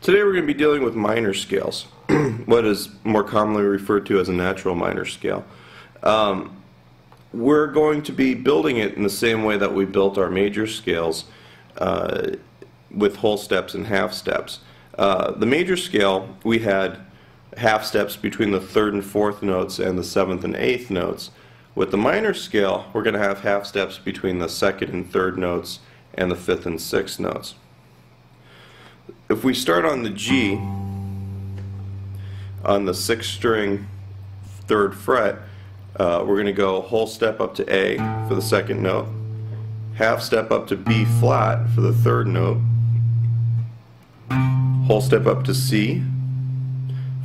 Today we're going to be dealing with minor scales, what is more commonly referred to as a natural minor scale. We're going to be building it in the same way that we built our major scales with whole steps and half steps. The major scale, we had half steps between the third and fourth notes and the seventh and eighth notes. With the minor scale, we're going to have half steps between the second and third notes and the fifth and sixth notes. If we start on the G, on the sixth string, third fret, we're going to go whole step up to A for the second note, half step up to B flat for the third note, whole step up to C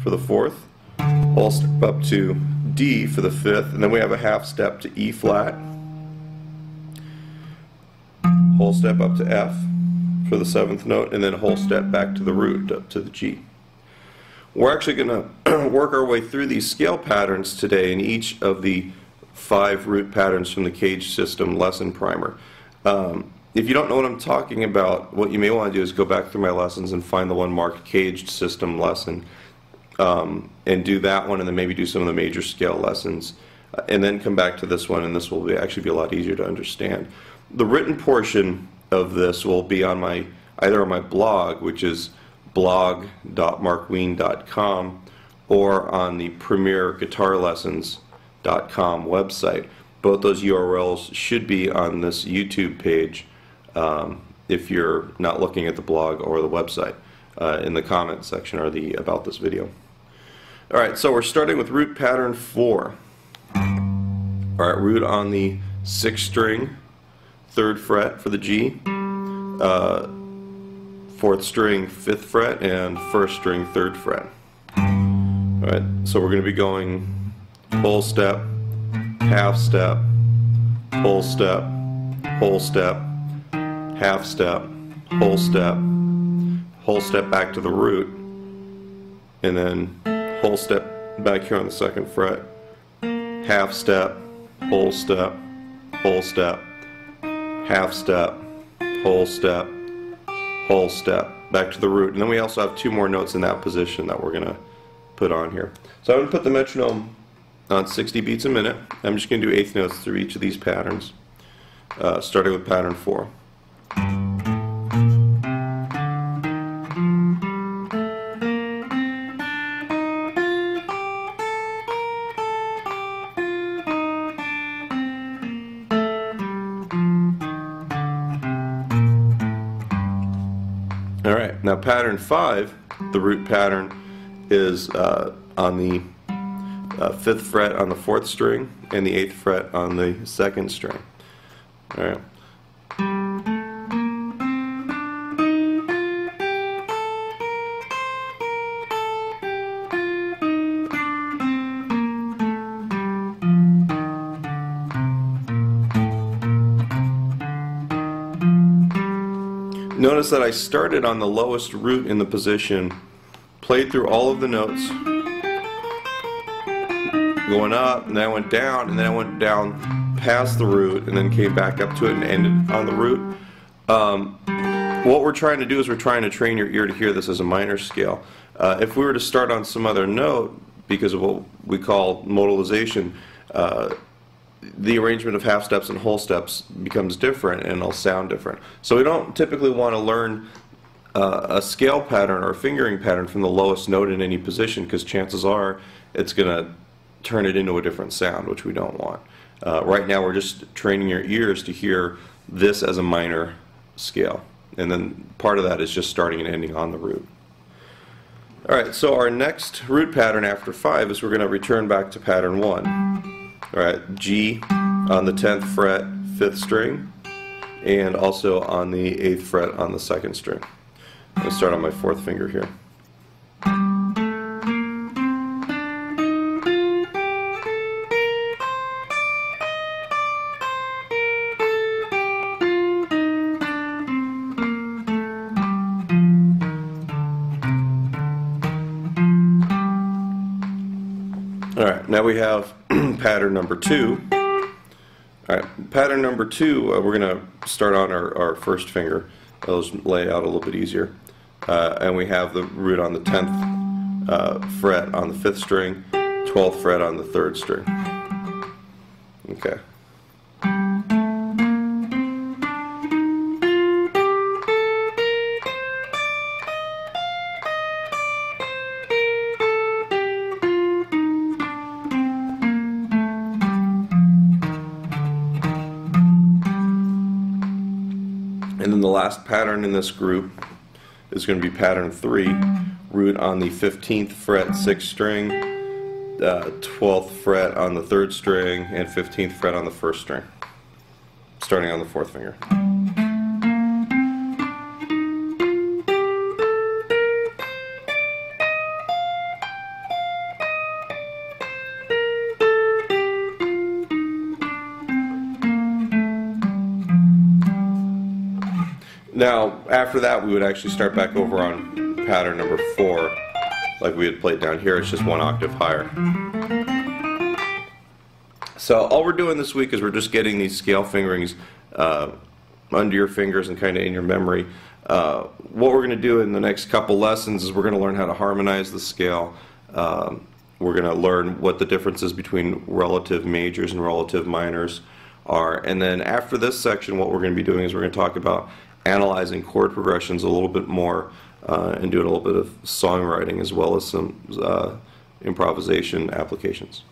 for the fourth, whole step up to D for the fifth, and then we have a half step to E flat, whole step up to F for the seventh note, and then a whole step back to the root, up to the G. We're actually going to work our way through these scale patterns today in each of the 5 root patterns from the Cage System lesson primer. If you don't know what I'm talking about, what you may want to do is go back through my lessons and find the one marked Cage System lesson, and do that one, and then maybe do some of the major scale lessons, and then come back to this one, and this will actually be a lot easier to understand. The written portion of this will be on either on my blog, which is blog.markwein.com, or on the premierguitarlessons.com website. Both those URLs should be on this YouTube page if you're not looking at the blog or the website, in the comment section or the about this video. Alright, so we're starting with root pattern 4. Alright, root on the 6th string, 3rd fret for the G, 4th string, 5th fret, and 1st string, 3rd fret. Alright, so we're going to be going whole step, half step, whole step, half step, whole step back to the root, and then whole step back here on the 2nd fret, half step, whole step, half step, whole step back to the root. And then we also have 2 more notes in that position that we're going to put on here. So I'm going to put the metronome on 60 beats a minute. I'm just going to do eighth notes through each of these patterns, starting with pattern 4. Alright, now pattern 5, the root pattern, is on the 5th fret on the 4th string and the 8th fret on the 2nd string. Alright. Notice that I started on the lowest root in the position, played through all of the notes, going up, and then I went down, and then I went down past the root, and then came back up to it and ended on the root. What we're trying to do is we're trying to train your ear to hear this as a minor scale. If we were to start on some other note, because of what we call modalization, the arrangement of half steps and whole steps becomes different, and it'll sound different. So we don't typically want to learn a scale pattern or a fingering pattern from the lowest note in any position, because chances are it's going to turn it into a different sound, which we don't want. Right now we're just training your ears to hear this as a minor scale, and then part of that is just starting and ending on the root. Alright, so our next root pattern after 5 is we're going to return back to pattern 1. Alright, G on the 10th fret, 5th string, and also on the 8th fret on the 2nd string. I'm going to start on my 4th finger here. Alright, now we have pattern number 2. Alright, pattern number 2, we're going to start on our first finger. I'll just lay it out a little bit easier. and we have the root on the 10th fret on the 5th string, 12th fret on the 3rd string. Okay. And then the last pattern in this group is going to be pattern 3, root on the 15th fret 6th string, 12th fret on the 3rd string, and 15th fret on the 1st string, starting on the 4th finger. Now, after that, we would actually start back over on pattern number 4, like we had played down here. It's just 1 octave higher. So all we're doing this week is we're just getting these scale fingerings under your fingers and kind of in your memory. What we're going to do in the next couple lessons is we're going to learn how to harmonize the scale. We're going to learn what the differences between relative majors and relative minors are. And then after this section, what we're going to be doing is we're going to talk about analyzing chord progressions a little bit more and doing a little bit of songwriting as well as some improvisation applications.